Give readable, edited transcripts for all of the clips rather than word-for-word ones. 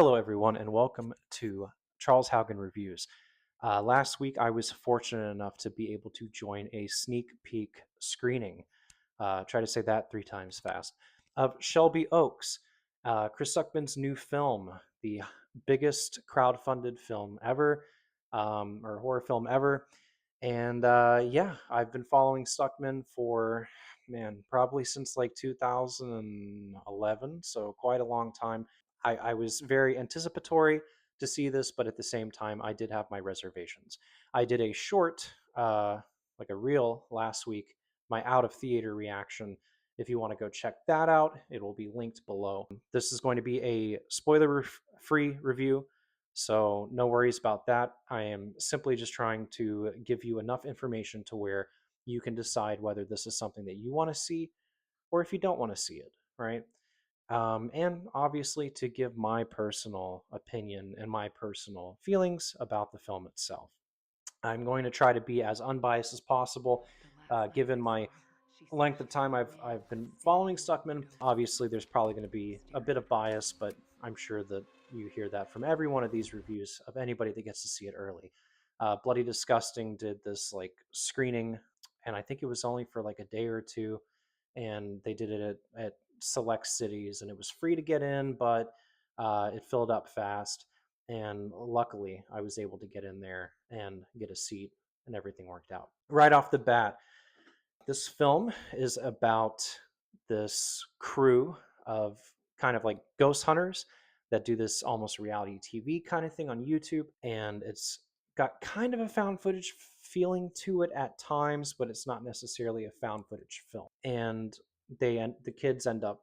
Hello, everyone, and welcome to Charles Haugen Reviews. Last week, I was fortunate enough to be able to join a sneak peek screening. Try to say that 3 times fast. Of Shelby Oaks, Chris Stuckmann's new film, the biggest crowd-funded film ever, or horror film ever. And yeah, I've been following Stuckmann for, man, probably since like 2011, so quite a long time. I was very anticipatory to see this, but at the same time, I did have my reservations. I did a short, like a reel last week, my out of theater reaction. If you want to go check that out, it will be linked below. This is going to be a spoiler free review, so no worries about that. I am simply just trying to give you enough information to where you can decide whether this is something that you want to see or if you don't want to see it, right? And obviously to give my personal opinion and my personal feelings about the film itself. I'm going to try to be as unbiased as possible, The last night given I my saw her, she length said of she time could I've live to been following see the Stuckmann. ghost of Obviously, there's probably going to be next a year. bit of bias, but I'm sure that you hear that from every one of these reviews of anybody that gets to see it early. Bloody Disgusting did this like screening, and I think it was only for like a day or two, and they did it at select cities, and it was free to get in, but it filled up fast. And luckily, I was able to get in there and get a seat, and everything worked out. Right off the bat, this film is about this crew of kind of like ghost hunters that do this almost reality TV kind of thing on YouTube. And it's got kind of a found footage feeling to it at times, but it's not necessarily a found footage film. And the kids end up,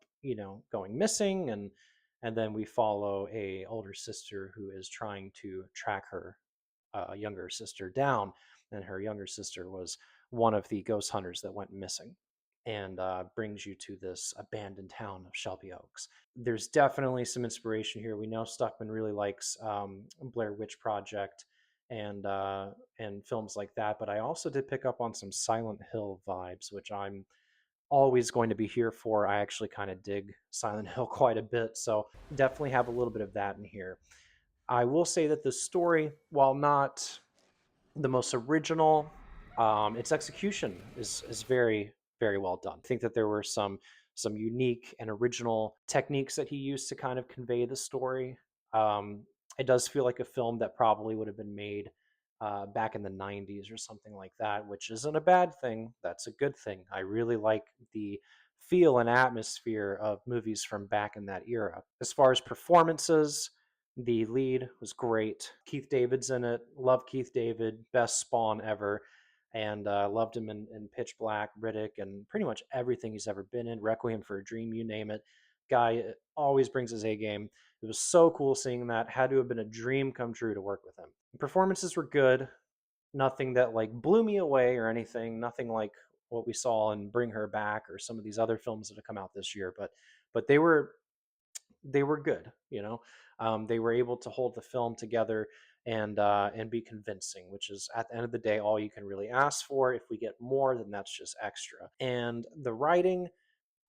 going missing, and then we follow a older sister who is trying to track her younger sister down, and her younger sister was one of the ghost hunters that went missing, and brings you to this abandoned town of Shelby Oaks. There's definitely some inspiration here. We know Stuckmann really likes Blair Witch Project and films like that, but I also did pick up on some Silent Hill vibes, which I'm always going to be here for. I actually kind of dig Silent Hill quite a bit, so definitely have a little bit of that in here. I will say that the story, while not the most original, its execution is very very well done. I think that there were some unique and original techniques that he used to kind of convey the story. It does feel like a film that probably would have been made back in the 90s or something like that, which isn't a bad thing. That's a good thing. I really like the feel and atmosphere of movies from back in that era. As far as performances, the lead was great. Keith David's in it. Love Keith David. Best Spawn ever. And loved him in Pitch Black, Riddick, and pretty much everything he's ever been in. Requiem for a Dream, you name it. Guy always brings his A game. It was so cool seeing that. Had to have been a dream come true to work with him. The performances were good. Nothing that like blew me away or anything. Nothing like what we saw in Bring Her Back or some of these other films that have come out this year. But they were good. They were able to hold the film together and be convincing, which is at the end of the day all you can really ask for. If we get more, then that's just extra. And the writing,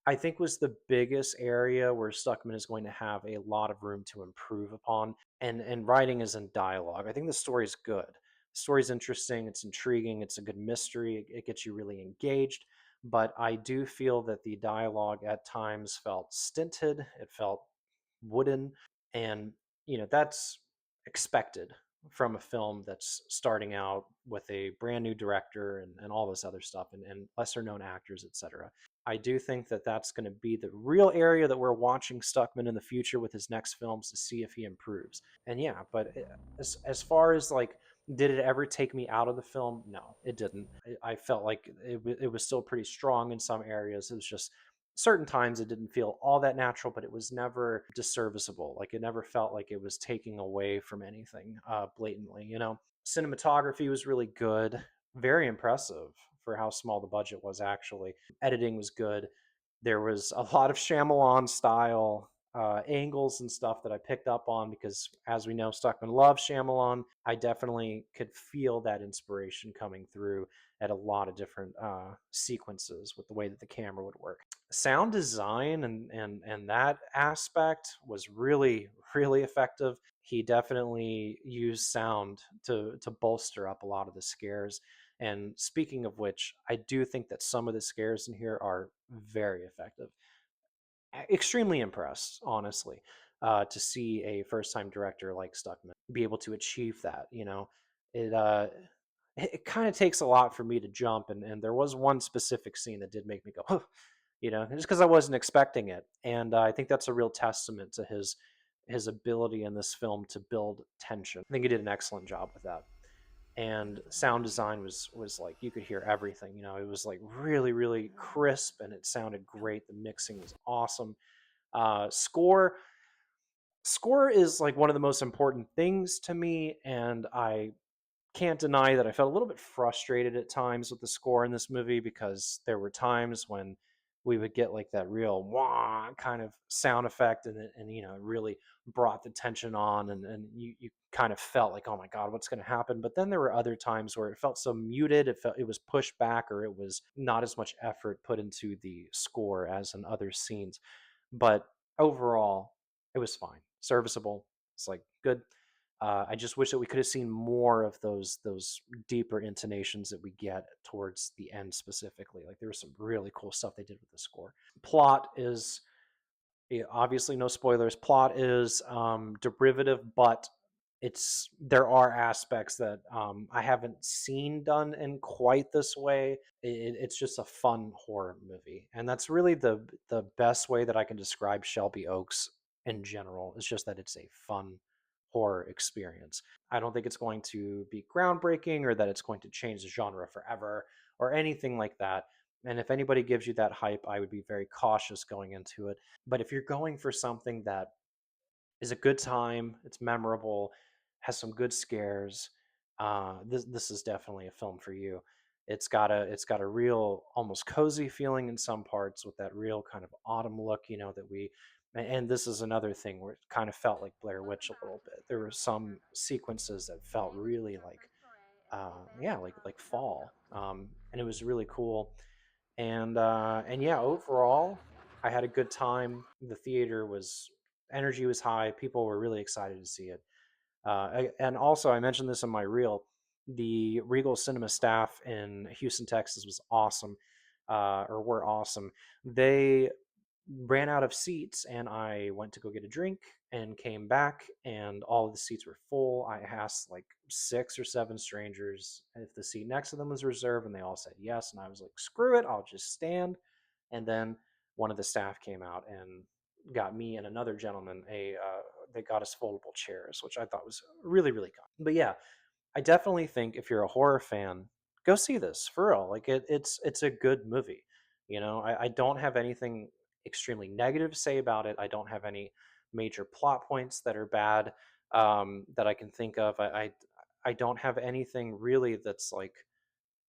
I think, was the biggest area where Stuckmann is going to have a lot of room to improve upon. And writing is in dialogue. I think the story is good. The story's interesting. It's intriguing. It's a good mystery. It gets you really engaged. But I do feel that the dialogue at times felt stinted. It felt wooden, and that's expected from a film that's starting out with a brand new director and all this other stuff, and lesser known actors, etc. I do think that that's going to be the real area that we're watching Stuckmann in the future with his next films to see if he improves. And yeah, but as far as like, did it ever take me out of the film? No, it didn't. I felt like it was still pretty strong in some areas. It was just certain times it didn't feel all that natural, but it was never disserviceable. Like, it never felt like it was taking away from anything blatantly. Cinematography was really good, very impressive for how small the budget was. Actually, editing was good. There was a lot of Shyamalan style angles and stuff that I picked up on because, as we know, Stuckmann loves Shyamalan. I definitely could feel that inspiration coming through at a lot of different sequences with the way that the camera would work. Sound design and that aspect was really effective. He definitely used sound to bolster up a lot of the scares. And speaking of which, I do think that some of the scares in here are very effective. Extremely impressed, honestly, to see a first-time director like Stuckman be able to achieve that. It it kind of takes a lot for me to jump, and there was one specific scene that did make me go, huh, just because I wasn't expecting it, and I think that's a real testament to his ability in this film to build tension. I think he did an excellent job with that. And sound design was like you could hear everything. It was like really crisp, and it sounded great. The mixing was awesome. Score is like one of the most important things to me, and I can't deny that I felt a little bit frustrated at times with the score in this movie because there were times when we would get like that real wah kind of sound effect, and it really brought the tension on, and you kind of felt like, oh my god, what's going to happen. But then there were other times where it felt so muted, it was pushed back, or it was not as much effort put into the score as in other scenes. But overall, it was fine, serviceable. It's like good. I just wish that we could have seen more of those deeper intonations that we get towards the end specifically. Like there was some really cool stuff they did with the score. Plot is, yeah, obviously no spoilers. Plot is derivative, but there are aspects that I haven't seen done in quite this way. It's just a fun horror movie, and that's really the best way that I can describe Shelby Oaks in general. It's just that it's a fun horror experience. I don't think it's going to be groundbreaking or that it's going to change the genre forever or anything like that. And if anybody gives you that hype, I would be very cautious going into it. But if you're going for something that is a good time, it's memorable, has some good scares, this is definitely a film for you. It's got a real almost cozy feeling in some parts with that real kind of autumn look, that we. And this is another thing where it kind of felt like Blair Witch a little bit. There were some sequences that felt really like, yeah, like fall, and it was really cool. And yeah, overall, I had a good time. The theater was energy was high. People were really excited to see it. And also, I mentioned this in my reel. The Regal Cinema staff in Houston, Texas, was awesome, or were awesome. They ran out of seats, and I went to go get a drink and came back, and all of the seats were full. I asked like 6 or 7 strangers if the seat next to them was reserved, and they all said yes. And I was like, screw it, I'll just stand. And then one of the staff came out and got me and another gentleman they got us foldable chairs, which I thought was really kind. But yeah, I definitely think if you're a horror fan, go see this for real. Like it's a good movie. I don't have anything extremely negative to say about it. I don't have any major plot points that are bad that I can think of. I don't have anything really that's like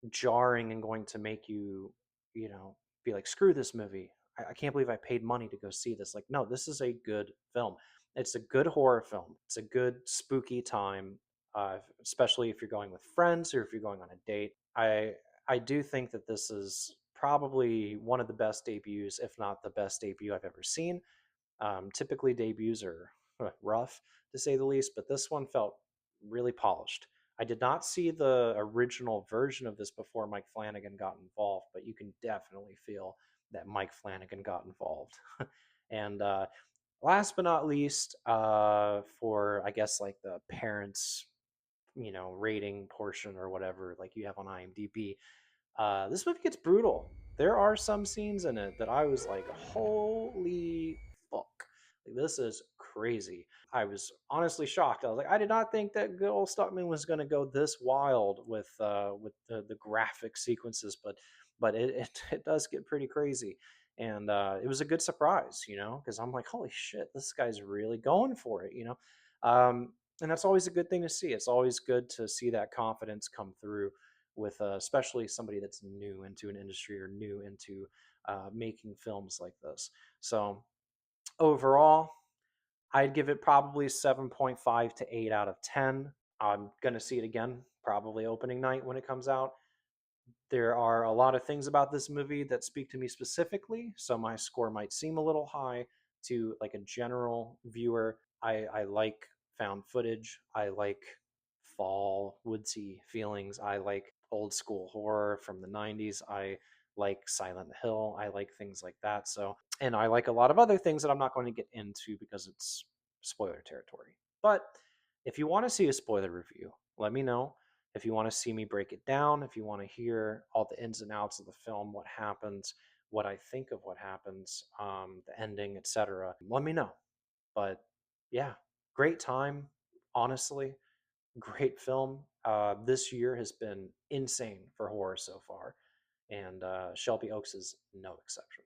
jarring and going to make you, be like, screw this movie. I can't believe I paid money to go see this. Like, no, this is a good film. It's a good horror film. It's a good spooky time, especially if you're going with friends or if you're going on a date. I do think that this is probably one of the best debuts, if not the best debut I've ever seen. Typically, debuts are rough to say the least, but this one felt really polished. I did not see the original version of this before Mike Flanagan got involved, but you can definitely feel that Mike Flanagan got involved. And last but not least, for I guess like the parents, rating portion or whatever, like you have on IMDb, this movie gets brutal. There are some scenes in it that I was like, holy fuck. Like, this is crazy. I was honestly shocked. I was like, I did not think that good old Stuckman was going to go this wild with the graphic sequences, but it does get pretty crazy. And it was a good surprise, because I'm like, holy shit, this guy's really going for it, and that's always a good thing to see. It's always good to see that confidence come through with especially somebody that's new into an industry or new into making films like this. So Overall, I'd give it probably 7.5 to 8 out of 10. I'm going to see it again, probably opening night when it comes out. There are a lot of things about this movie that speak to me specifically, so my score might seem a little high to like a general viewer. I like found footage. I like fall woodsy feelings. I like old school horror from the 90s. I like Silent Hill. I like things like that. So, and I like a lot of other things that I'm not going to get into because it's spoiler territory. But if you want to see a spoiler review, let me know. If you want to see me break it down, if you want to hear all the ins and outs of the film, what happens, what I think of what happens, the ending, etc., let me know. But yeah, great time, honestly. Great film. This year has been insane for horror so far, and Shelby Oaks is no exception.